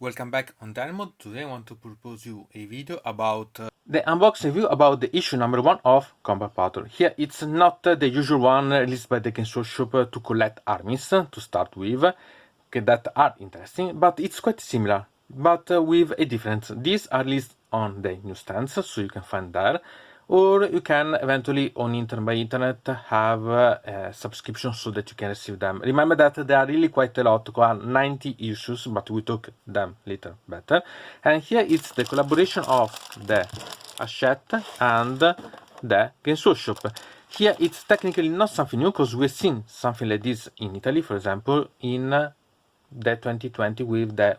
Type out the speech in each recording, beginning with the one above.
Welcome back on deynonmod. Today I want to propose you a video about the unboxing review about the issue number 1 of Combat Patrol. Here it's not the usual one released by the Games Workshop to collect armies to start with, that are interesting, but it's quite similar, but with a difference. These are released on the Newstand, so you can find there, or you can eventually by internet have a subscription so that you can receive them. Remember that they are really quite a lot, 90 issues, but we took them later better. And here it's the collaboration of the Hachette and the Games Workshop. Here it's technically not something new, because we've seen something like this in Italy, for example, in the 2020 with the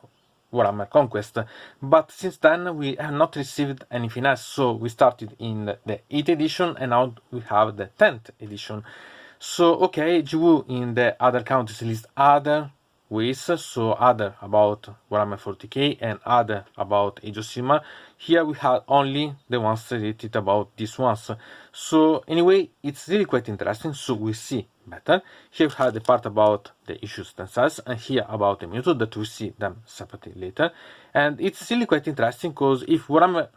Warhammer Conquest, but since then we have not received anything else. So we started in the 8th edition and now we have the 10th edition. So okay, GW in the other countries released other ways, so other about Warhammer 40k and other about Age of Sigmar. Here we have only the ones related about these ones. So anyway, it's really quite interesting, so we see better. Here we have the part about the issues themselves, and here about the method that we see them separately later. And it's really quite interesting, because if Warhammer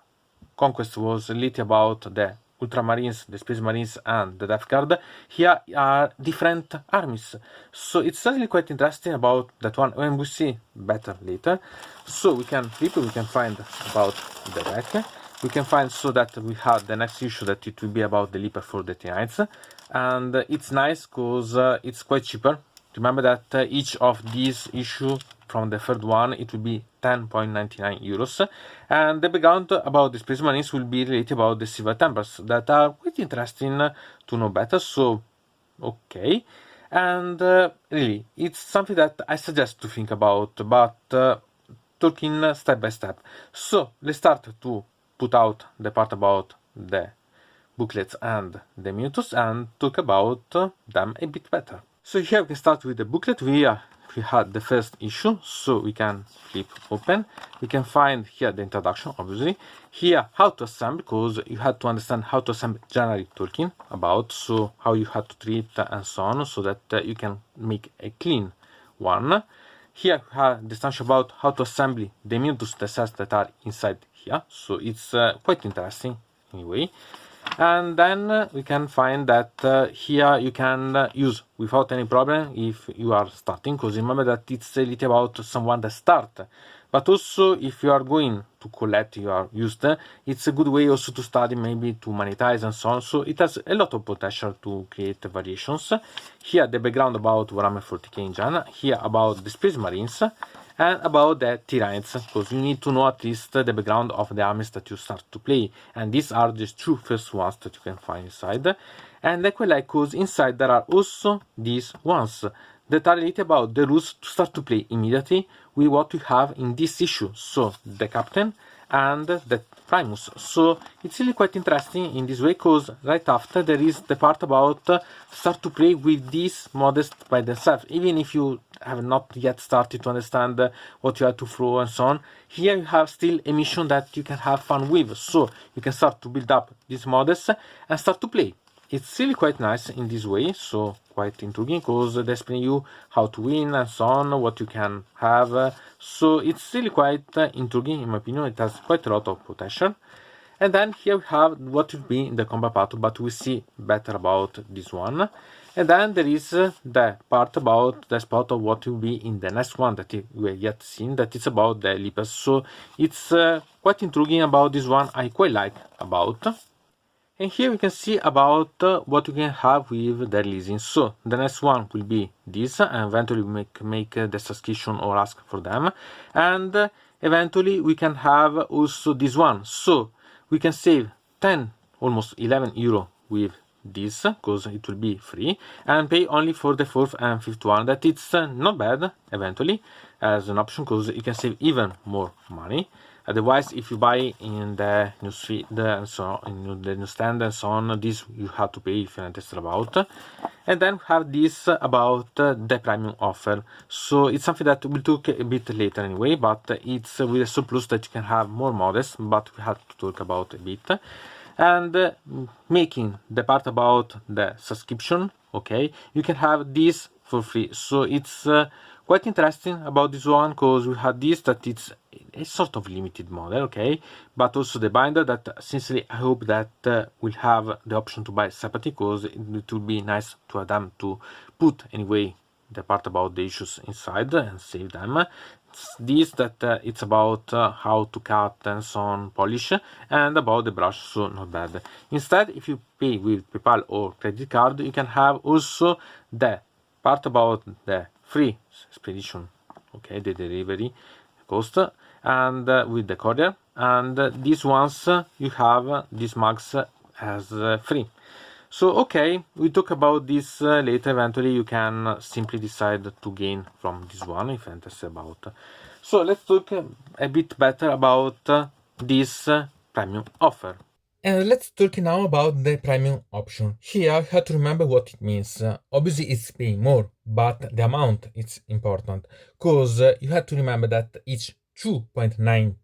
Conquest was related about the Ultramarines, the Space Marines and the Death Guard, here are different armies. So it's really quite interesting about that one, when we see better later. So we can flip, we can find about the deck. We can find so that we have the next issue that it will be about the Leaper for the T-Knights. And it's nice because it's quite cheaper. Remember that each of these issues from the third one, it will be 10.99 euros. And the background about the Space Marines will be related about the Silver Templars that are quite interesting to know better. So, okay. And really, it's something that I suggest to think about, but talking step by step. So, let's start to put out the part about the booklets and the minutos and talk about them a bit better. So here we can start with the booklet. We had the first issue, so we can flip open. We can find here the introduction, obviously. Here how to assemble, because you had to understand how to assemble, generally talking about, so how you had to treat and so on, so that you can make a clean one. Here we have the stanch about how to assemble the minutos, the cells that are inside here, so it's quite interesting anyway. And then we can find that here you can use without any problem if you are starting, because remember that it's a little about someone that start, but also if you are going to collect your used, it's a good way also to study, maybe to monetize and so on. So it has a lot of potential to create variations. Here the background about Warhammer 40k in general, here about the Space Marines, and about the T-Knights, because you need to know at least the background of the armies that you start to play, and these are the two first ones that you can find inside. And I quite like because inside there are also these ones that are related about the rules to start to play immediately with what we have in this issue, so the Captain and the Primus. So it's really quite interesting in this way, because right after there is the part about start to play with these models by themselves, even if you have not yet started to understand what you have to throw and so on. Here you have still a mission that you can have fun with, so you can start to build up these models and start to play. It's really quite nice in this way, so quite intriguing, because they explain you how to win and so on, what you can have. So it's really quite intriguing in my opinion. It has quite a lot of potential. And then here we have what will be in the combat battle, but we see better about this one. And then there is the part about the spot of what will be in the next one that we have yet seen, that is about the Leapers. So it's quite intriguing about this one, I quite like about. And here we can see about what we can have with the releasing. So the next one will be this, and eventually we make the subscription or ask for them. And eventually we can have also this one. So we can save 10, almost 11 euro with this, because it will be free, and pay only for the 4th and 5th one. That it's not bad eventually as an option, because you can save even more money. Otherwise, if you buy in the newsfeed and so on, in the newsstand and so on, this you have to pay if you're interested about. And then we have this about the premium offer. So it's something that we'll talk a bit later anyway, but it's with a surplus that you can have more models, but we have to talk about a bit. And making the part about the subscription, okay, you can have this for free. So it's quite interesting about this one, because we had this that it's a sort of limited model, okay, but also the binder that sincerely I hope that will have the option to buy separately, because it will be nice to have them to put anyway the part about the issues inside and save them. It's this that it's about how to cut and so on, polish, and about the brush, so not bad. Instead, if you pay with PayPal or credit card, you can have also the part about the free expedition, okay, the delivery cost, and with the courier, and these ones you have these mugs as free. So okay, we talk about this later. Eventually you can simply decide to gain from this one if you're interested about. So let's talk a bit better about this premium offer. And let's talk now about the premium option. Here you have to remember what it means. Obviously it's paying more, but the amount is important, because you have to remember that each 2.90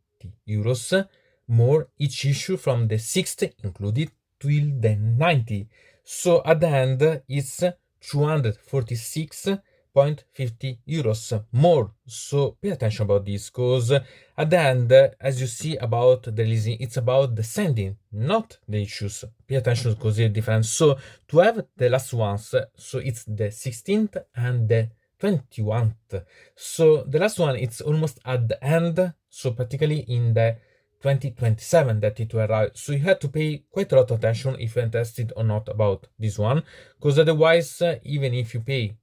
euros more each issue from the 60 included till the 90. So at the end it's 246.50 euros more. So pay attention about this, because at the end, as you see about the releasing, it's about the sending, not the issues. Pay attention because it's different. So to have the last ones, so it's the 16th and the 21st. So the last one, it's almost at the end, so particularly in the 2027 that it will arrive. So you have to pay quite a lot of attention if you're interested or not about this one, because otherwise, even if you pay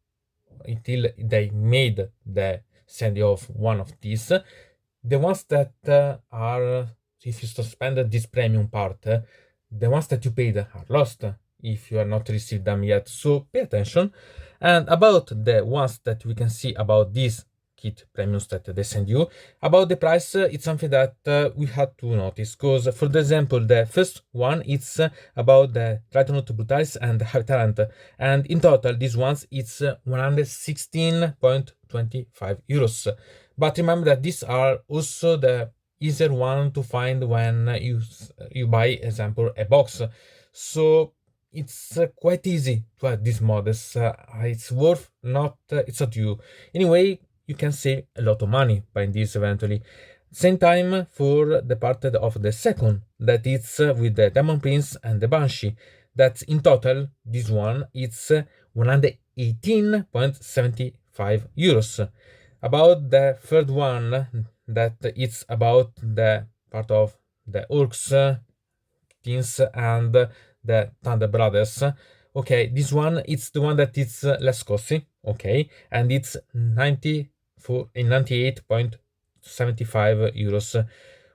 until they made the sending off one of these, the ones that are, if you suspend this premium part, the ones that you paid are lost if you are not received them yet. So pay attention. And about the ones that we can see about this kit premiums that they send you, about the price, it's something that we had to notice, because for example the first one, it's about the Tritonut Brutalis and the High Talent, and in total these ones it's 116.25 euros. But remember that these are also the easier one to find when you buy, example, a box. So it's quite easy to add these models. It's worth not, it's up to you. Anyway, you can save a lot of money buying this eventually. Same time for the part of the second, that it's with the Demon Prince and the Banshee. That's in total, this one, it's 118.75 euros. About the third one, that it's about the part of the Orcs, Teens, and the Thunder Brothers. Okay, this one, it's the one that is less costly, okay, and it's 98.75 euros.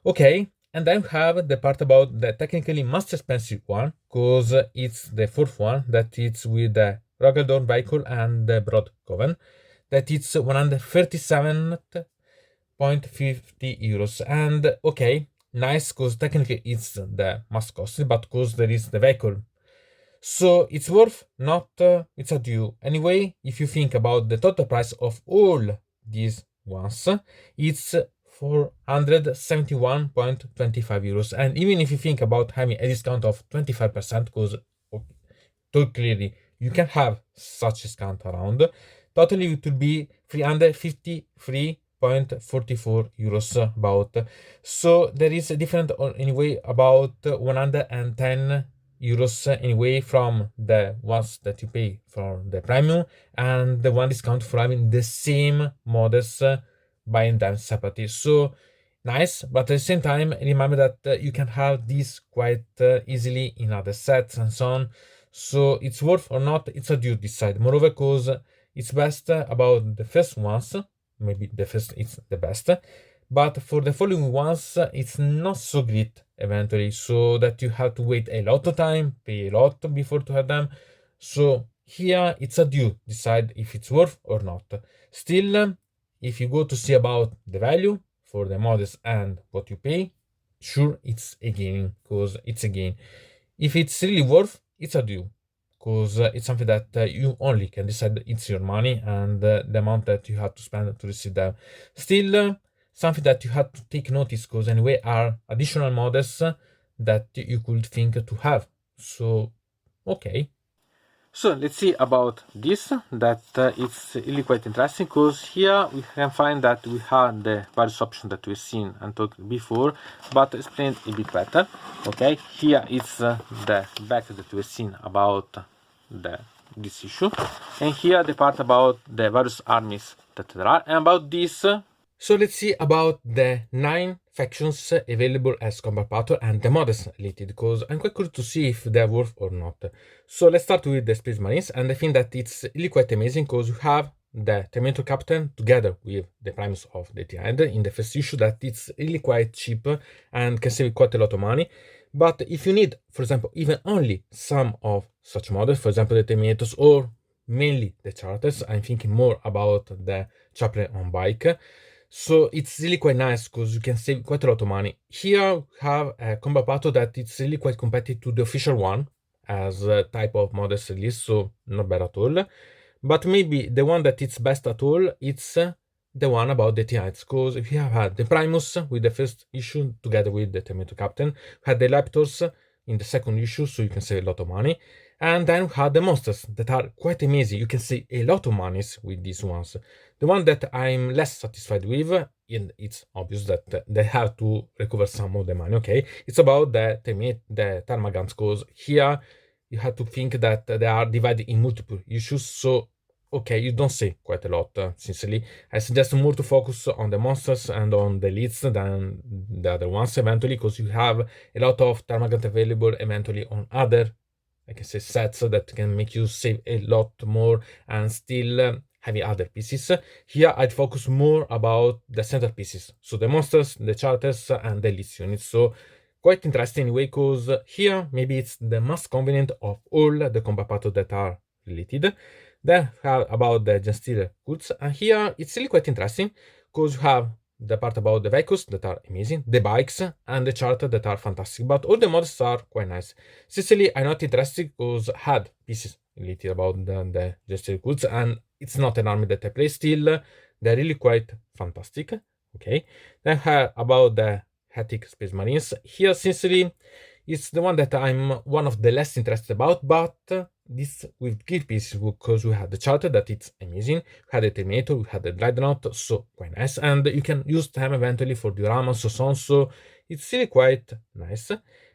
Okay, and then we have the part about the technically most expensive one, because it's the fourth one, that it's with the Rogaldorn vehicle and the Broad Coven, that it's 137.50 euros. And okay, nice, because technically it's the most costly, but because there is the vehicle, so it's worth not, it's a due. Anyway, if you think about the total price of all these ones, it's 471.25 euros. And even if you think about having a discount of 25%, because clearly you can have such discount around, totally it will be 353.44 euros about. So there is a different anyway about 110 euros anyway from the ones that you pay for the premium, and the one discount for having the same models buying them separately. So nice, but at the same time remember that you can have these quite easily in other sets and so on. So it's worth or not, it's a due decide. Moreover, because it's best about the first ones, maybe the first it's the best, but for the following ones it's not so great eventually, so that you have to wait a lot of time, pay a lot before to have them. So here it's a due decide if it's worth or not. Still, if you go to see about the value for the models and what you pay, sure, it's a gain, because it's a gain. If it's really worth, it's a due, because it's something that you only can decide. It's your money and the amount that you have to spend to receive them. Still, something that you have to take notice, because anyway are additional models that you could think to have. So okay. So let's see about this, that it's really quite interesting, because here we can find that we have the various options that we've seen and talked before, but explained a bit better. Okay, here it's the back that we've seen about this issue, and here the part about the various armies that there are, and about this. So let's see about the 9 factions available as combat pattern and the models related, because I'm quite curious to see if they're worth or not. So let's start with the Space Marines, and I think that it's really quite amazing because you have the Terminator Captain together with the Primus of the Tired in the first issue, that it's really quite cheap and can save quite a lot of money. But if you need, for example, even only some of such models, for example, the Terminators or mainly the Charters, I'm thinking more about the Chaplain on Bike. So it's really quite nice because you can save quite a lot of money. Here we have a combat pattern that it's really quite competitive to the official one as a type of models release, so not bad at all. But maybe the one that it's best at all, it's the one about the Tides, because if you have had the Primus with the first issue together with the Terminator Captain, had the Laptors in the second issue, so you can save a lot of money. And then we have the monsters that are quite amazing. You can save a lot of monies with these ones. The one that I'm less satisfied with, and it's obvious that they have to recover some of the money, okay? It's about the Termagants, because here you have to think that they are divided in multiple issues, so okay, you don't say quite a lot, sincerely. I suggest more to focus on the monsters and on the leads than the other ones eventually, because you have a lot of Termagant available eventually on other, I can say, sets that can make you save a lot more and still having other pieces. Here I'd focus more about the center pieces, so the monsters, the charters, and the leads units. So quite interesting anyway, because here maybe it's the most convenient of all the combat patterns that are related. Then about the Genstealer goods, and here it's really quite interesting because you have the part about the vehicles that are amazing, the bikes, and the charter that are fantastic, but all the models are quite nice. Sincerely, I'm not interested because I had pieces related about the Genstealer goods, and it's not an army that I play still. They're really quite fantastic. Okay, then about the Hachette Space Marines. Here, sincerely, it's the one that I'm one of the less interested about, but this with gear pieces, because we had the charter that it's amazing, we had the Terminator, we had the Dreadnought, so quite nice, and you can use them eventually for dioramas, so on, so it's really quite nice.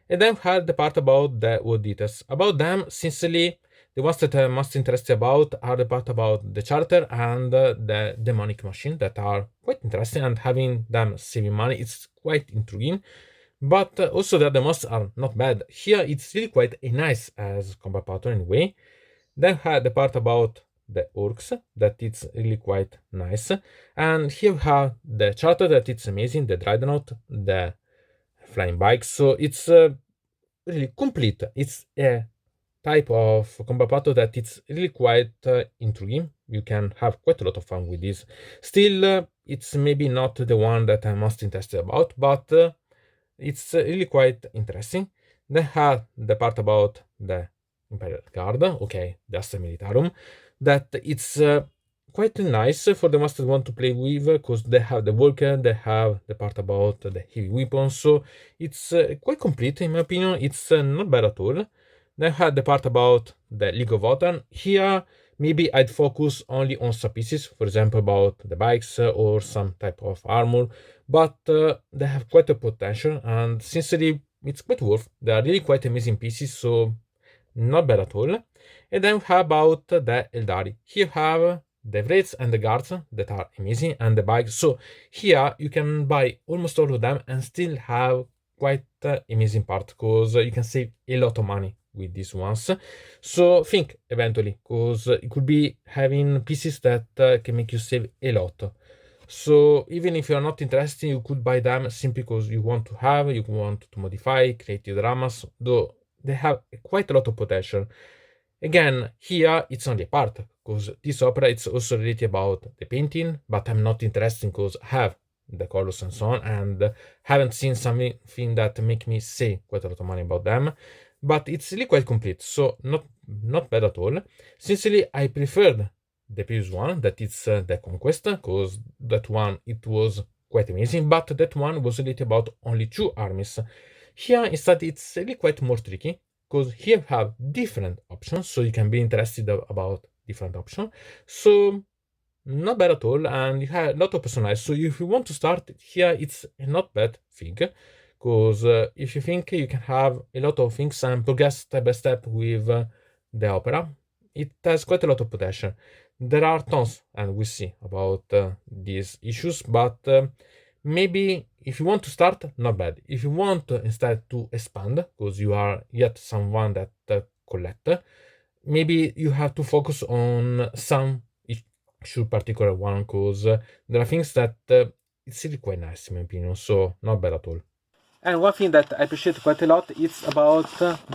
And then we had the part about the Wood Eaters. About them, sincerely, the ones that I'm most interested about are the part about the charter and the demonic machine that are quite interesting, and having them saving money, it's quite intriguing. But also the other monsters are not bad. Here it's really quite a nice as combat pattern anyway. Then had the part about the Orcs that it's really quite nice. And here we have the charter that it's amazing, the Dreadnought, the flying bikes. So it's really complete. It's a type of combat pattern that it's really quite intriguing. You can have quite a lot of fun with this. Still, it's maybe not the one that I'm most interested about, but it's really quite interesting. They have the part about the Imperial Guard, okay, the Astra Militarum, that it's quite nice for the ones that want to play with, because they have the Walker, they have the part about the heavy weapons, so it's quite complete in my opinion. It's not bad at all. They have the part about the League of Votan. Here, maybe I'd focus only on some pieces, for example, about the bikes or some type of armor, but they have quite a potential, and sincerely, it's quite worth. They are really quite amazing pieces, so not bad at all. And then how about the Eldari? Here you have the Wraiths and the Guards that are amazing, and the bikes. So here you can buy almost all of them and still have quite amazing part, because you can save a lot of money with these ones. So think eventually, because it could be having pieces that can make you save a lot. So even if you're not interested, you could buy them simply because you want to modify, create your dramas, though they have quite a lot of potential. Again, here it's only a part, because this opera it's also related about the painting, but I'm not interested because I have the colors and so on, and haven't seen something that make me say quite a lot of money about them. But it's really quite complete, so not bad at all. Sincerely, I preferred the previous one, that it's the Conquest, because that one it was quite amazing, but that one was related about only 2 armies. Here instead it's really quite more tricky, because here you have different options, so you can be interested about different options. So not bad at all, and you have a lot of personalized. So if you want to start here, it's a not bad thing, because if you think you can have a lot of things and progress step by step with the opera, it has quite a lot of potential. There are tons, and we see about these issues, but maybe if you want to start, not bad. If you want instead to expand, because you are yet someone that collect, maybe you have to focus on some issue particular one, because there are things that it's really quite nice in my opinion, so not bad at all. And one thing that I appreciate quite a lot is about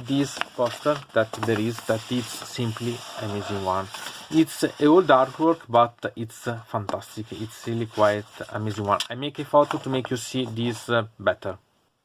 this poster that there is, that it's simply amazing one. It's a old artwork, but it's fantastic. It's really quite amazing one. I make a photo to make you see this better.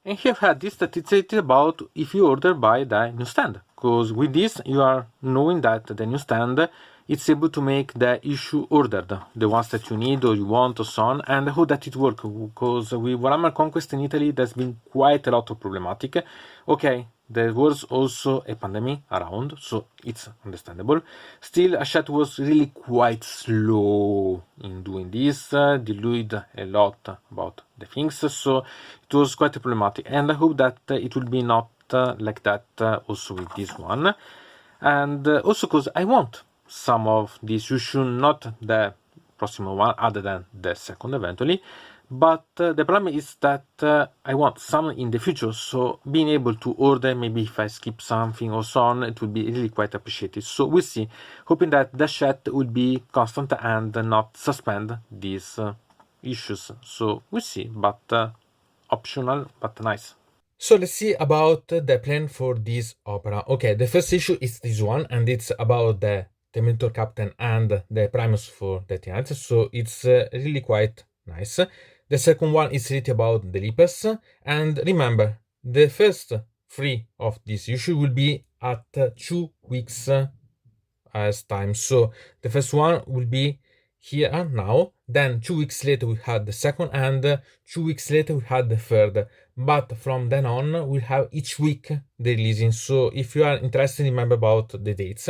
And here I had this that it's about if you order by the Newstand, because with this you are knowing that the Newstand it's able to make the issue ordered, the ones that you need or you want or so on, and how that it works, because with Warhammer Conquest in Italy there's been quite a lot of problematic. Okay, there was also a pandemic around, so it's understandable. Still, Hachette was really quite slow in doing this, delayed a lot about the things, so it was quite problematic. And I hope that it will be not like that also with this one. And also because I want some of these issues, not the proximate one, other than the second eventually. But the problem is that I want some in the future, so being able to order, maybe if I skip something or so on, it would be really quite appreciated. So we'll see, hoping that the chat will be constant and not suspend these issues. So we'll see, but optional, but nice. So let's see about the plan for this opera. Okay, the first issue is this one, and it's about the Terminator Captain and the Primus for the Tonight, so it's really quite nice. The second one is really about the Leapers, and remember, the first 3 of this issue will be at 2 weeks as time. So the first one will be here now, then 2 weeks later we had the second, and 2 weeks later we had the third. But from then on we have each week the releasing, so if you are interested, remember about the dates.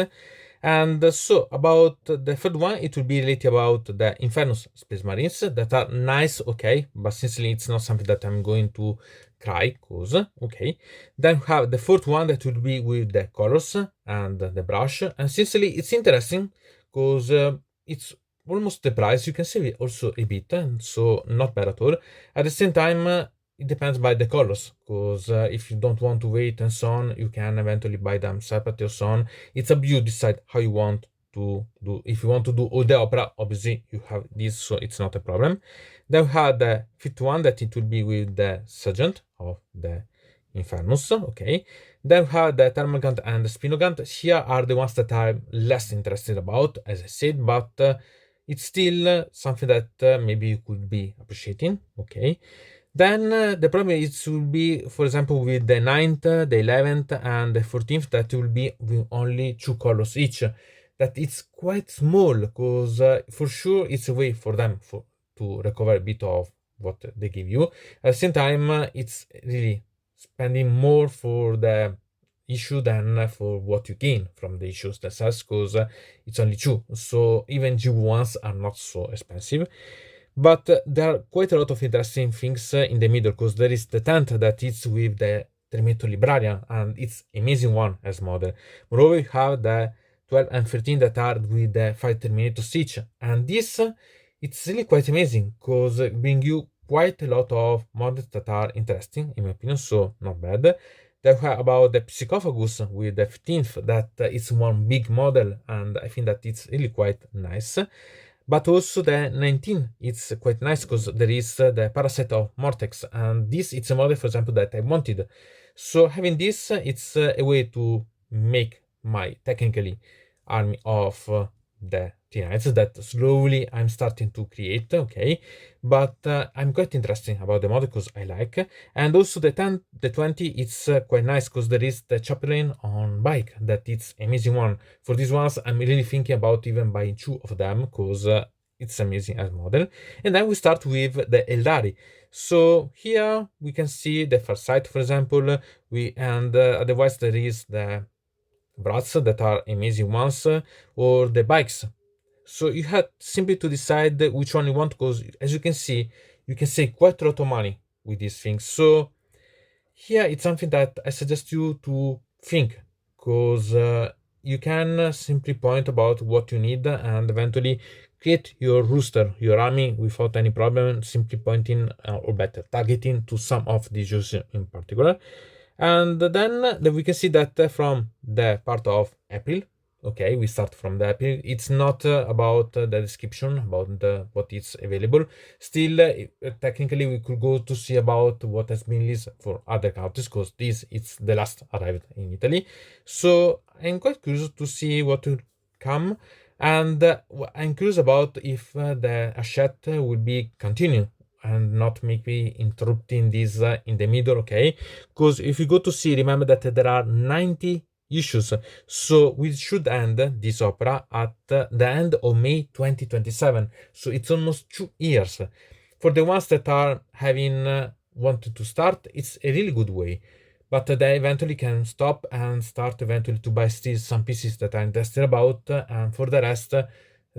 And so about the third one, it will be related about the Infernus Space Marines that are nice, okay, but sincerely it's not something that I'm going to cry, cause okay. Then we have the fourth one that will be with the colors and the brush, and sincerely it's interesting because it's almost the price. You can save it also a bit, and so not bad at all. At the same time, it depends by the colors, because if you don't want to wait and so on, you can eventually buy them separately or so on. It's up to you decide how you want to do. If you want to do all the opera, obviously you have this, so it's not a problem. Then we have the fifth one that it will be with the Sergeant of the Infernus, okay. Then we have the Termagant and the Spinogant. Here are the ones that I'm less interested about, as I said, but it's still something that maybe you could be appreciating, okay. Then the problem is will be, for example, with the 9th, the 11th, and the 14th, that will be with only 2 colors each. That it's quite small, because for sure it's a way for them to recover a bit of what they give you. At the same time, it's really spending more for the issue than for what you gain from the issues themselves, because it's only 2. So even G1s are not so expensive. But there are quite a lot of interesting things in the middle, because there is the 10th that is with the Terminator Librarian, and it's amazing one as model. Moreover, you have the 12 and 13 that are with the 5 Terminator Siege, and this it's really quite amazing, because bring you quite a lot of models that are interesting in my opinion, so not bad. Then we have about the Psychophagus with the 15th, that is one big model, and I think that it's really quite nice. But also the 19, it's quite nice, because there is the Parasite of Mortex, and this it's a model, for example, that I wanted. So having this, it's a way to make my technically army of the T-Knights that slowly I'm starting to create, okay. But I'm quite interested about the model because I like. And also the 10, the 20, it's quite nice, because there is the Chaplain on bike, that it's amazing one. For these ones, I'm really thinking about even buying 2 of them, because it's amazing as model. And then we start with the Eldari. So here we can see the first site, for example, otherwise there is the brats that are amazing ones, or the bikes. So you have simply to decide which one you want, because as you can see, you can save quite a lot of money with these things. So here it's something that I suggest you to think, because you can simply point about what you need and eventually create your rooster, your army, without any problem, simply pointing or better targeting to some of these users in particular. And then we can see that from the part of April, okay, we start from the April. It's not about the description, about what is available. Still, technically, we could go to see about what has been released for other countries, because this is the last arrived in Italy. So I'm quite curious to see what will come, and I'm curious about if the Hachette will be continued and not make me interrupting this in the middle, okay? Because if you go to see, remember that there are 90 issues, so we should end this opera at the end of May 2027, so it's almost 2 years. For the ones that are having wanted to start, it's a really good way, but they eventually can stop and start eventually to buy still some pieces that are interested about, and for the rest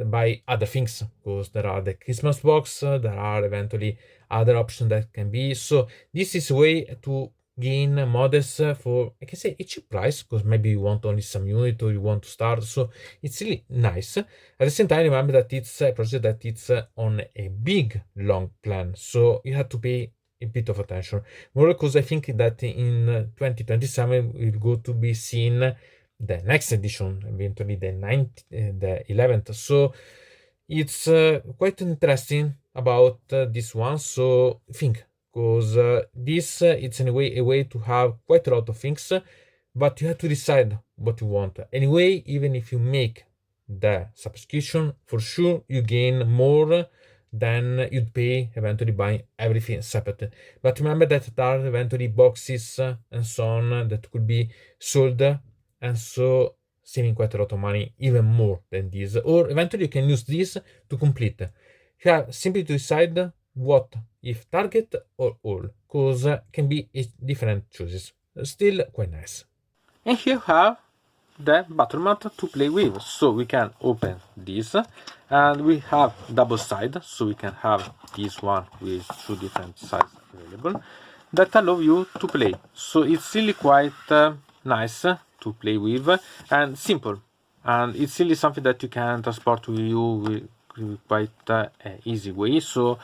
buy other things, because there are the Christmas box, there are eventually other options that can be. So this is a way to gain models for, I can say, a cheap price, because maybe you want only some unit or you want to start. So it's really nice. At the same time, remember that it's a project that it's on a big long plan, so you have to pay a bit of attention. More because I think that in 2027 we'll go to be seen the next edition, eventually the 9th, the 11th. So it's quite interesting about this one. So think, because this it's in a way to have quite a lot of things, but you have to decide what you want. Anyway, even if you make the subscription, for sure you gain more than you'd pay eventually buying everything separate. But remember that there are eventually boxes and so on that could be sold, and so saving quite a lot of money, even more than this. Or eventually you can use this to complete. You have simply to decide what, if target or all, because can be different choices. Still quite nice. And here you have the battle mat to play with. So we can open this, and we have double side, so we can have this one with 2 different sides available that allow you to play. So it's really quite nice to play with and simple, and it's really something that you can transport with you with quite easy way. So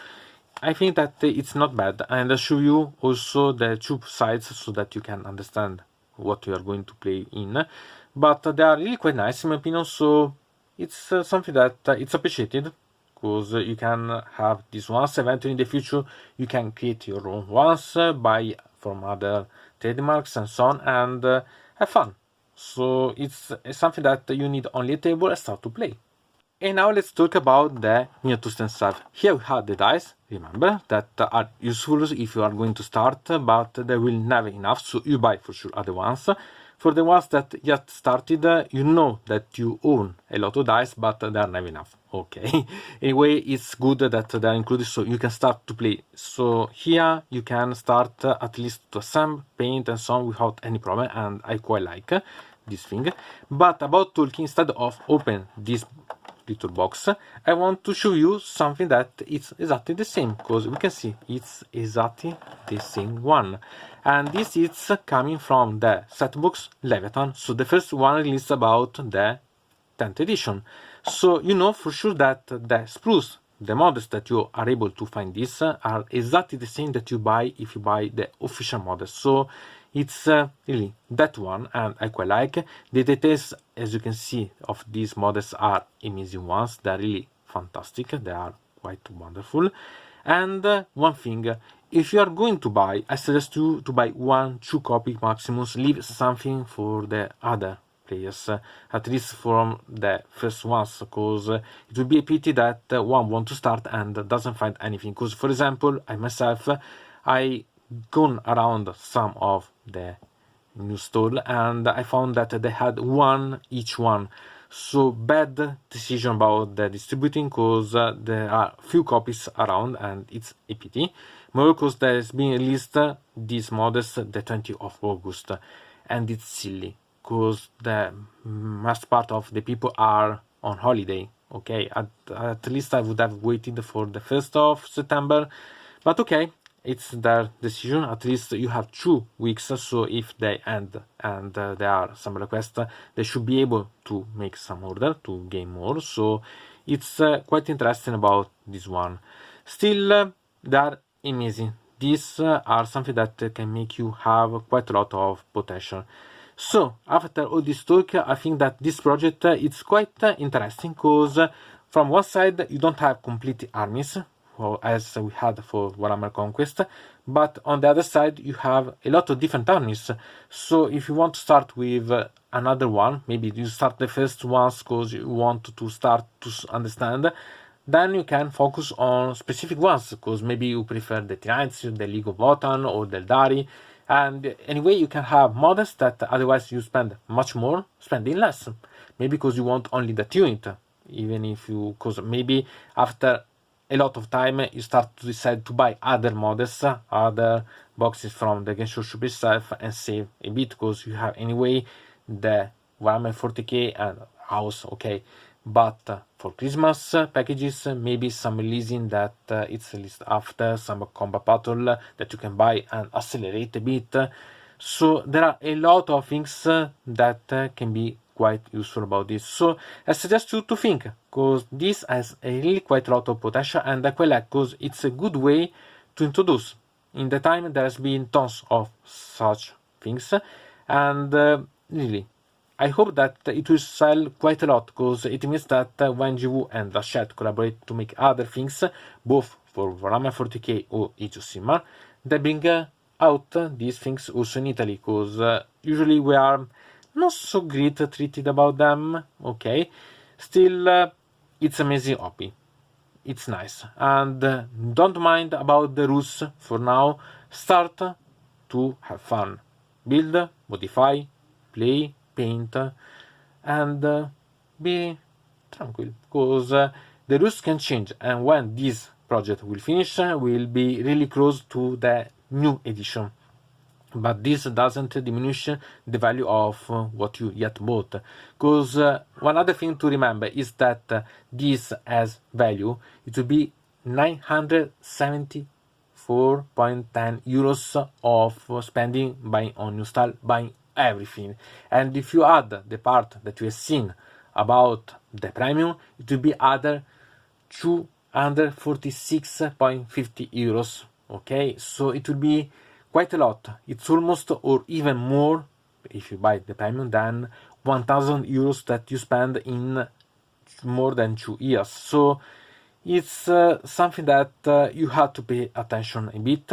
I think that it's not bad, and I'll show you also the 2 sides so that you can understand what you are going to play in. But they are really quite nice in my opinion, so it's something that it's appreciated, because you can have these ones. Eventually in the future you can create your own ones, buy from other trademarks and so on, and have fun. So it's something that you need only a table and start to play. And now let's talk about the Newstand stuff. Here we have the dice, remember, that are useful if you are going to start, but they will never enough, so you buy for sure other ones. For the ones that just started, you know that you own a lot of dice, but they are never enough. Okay. Anyway, it's good that they are included, so you can start to play. So here you can start at least to assemble, paint and so on without any problem, and I quite like this thing. But about talking, instead of open this little box, I want to show you something that it's exactly the same, because we can see it's exactly the same one, and this is coming from the set box Leviathan. So the first one released about the 10th edition, so you know for sure that the spruce, the models that you are able to find this are exactly the same that you buy if you buy the official models. So it's really that one, and I quite like. The details, as you can see, of these models are amazing ones. They are really fantastic. They are quite wonderful. And one thing, if you are going to buy, I suggest you to buy 1-2 copies maximum. Leave something for the other players, at least from the first ones, because it would be a pity that one wants to start and doesn't find anything. Because, for example, I myself, I gone around some of the new store, and I found that they had one each one. So bad decision about the distributing, because there are few copies around and it's a pity. More because there has been released this modest the 20th of August, and it's silly because the most part of the people are on holiday. Okay, at least I would have waited for the 1st of September, but okay, it's their decision. At least you have 2 weeks, so if they end and there are some requests, they should be able to make some order to gain more. So it's quite interesting about this one. Still, they are amazing. These are something that can make you have quite a lot of potential. So after all this talk, I think that this project it's quite interesting, because from one side you don't have complete armies, as we had for Warhammer Conquest, but on the other side you have a lot of different armies. So if you want to start with another one, maybe you start the first ones because you want to start to understand, then you can focus on specific ones, because maybe you prefer the Tyrants, the League of Votan, or the Eldari, and anyway you can have models that otherwise you spend much more, spending less, maybe because you want only that unit, even if you, because maybe after a lot of time you start to decide to buy other models, other boxes from the Games Workshop itself, and save a bit, because you have anyway the Warhammer 40k and house, okay. But for Christmas packages, maybe some releasing that it's released after some combat battle that you can buy and accelerate a bit. So there are a lot of things that can be quite useful about this. So I suggest you to think, because this has a really quite a lot of potential, and I quite like, because it's a good way to introduce. In the time there has been tons of such things, and really I hope that it will sell quite a lot, because it means that when GW and Hachette collaborate to make other things, both for Warhammer 40k or Age of Sigmar, they bring out these things also in Italy, because usually we are not so great treated about them, okay. Still, it's amazing hobby. It's nice, and don't mind about the rules for now. Start to have fun. Build, modify, play, paint, and be tranquil, because the rules can change, and when this project will finish, we'll be really close to the new edition. But this doesn't diminish the value of what you yet bought, because one other thing to remember is that this has value. It will be 974.10 euros of spending buying on Newstand, buying everything. And if you add the part that you have seen about the premium, it will be other 246.50 euros. Okay, so it will be quite a lot. It's almost, or even more, if you buy the premium, than 1,000 euros that you spend in more than 2 years. So it's something that you have to pay attention a bit,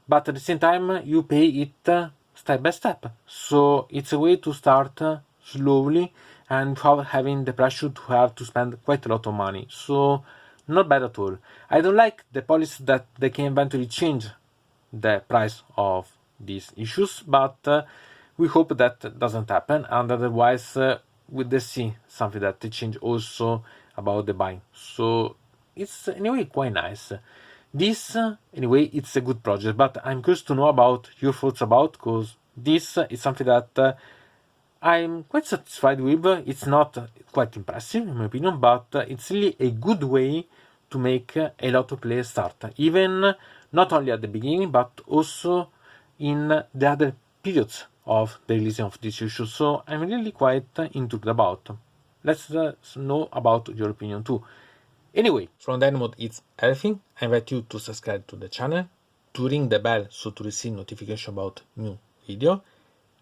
but at the same time you pay it step by step. So it's a way to start slowly and without having the pressure to have to spend quite a lot of money. So not bad at all. I don't like the policy that they can eventually change the price of these issues, but we hope that doesn't happen, and otherwise we'll see something that they change also about the buying. So it's anyway quite nice. This anyway it's a good project, but I'm curious to know about your thoughts about, because this is something that I'm quite satisfied with. It's not quite impressive in my opinion, but it's really a good way to make a lot of players start, even not only at the beginning but also in the other periods of the releasing of this issue. So I'm really quite intrigued about. Let's know about your opinion too. Anyway, from deynonmod it's everything. I invite you to subscribe to the channel, to ring the bell so to receive notification about new video,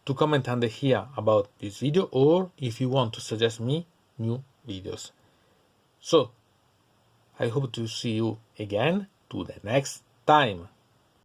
to comment under here about this video, or if you want to suggest me new videos. So I hope to see you again to the next time.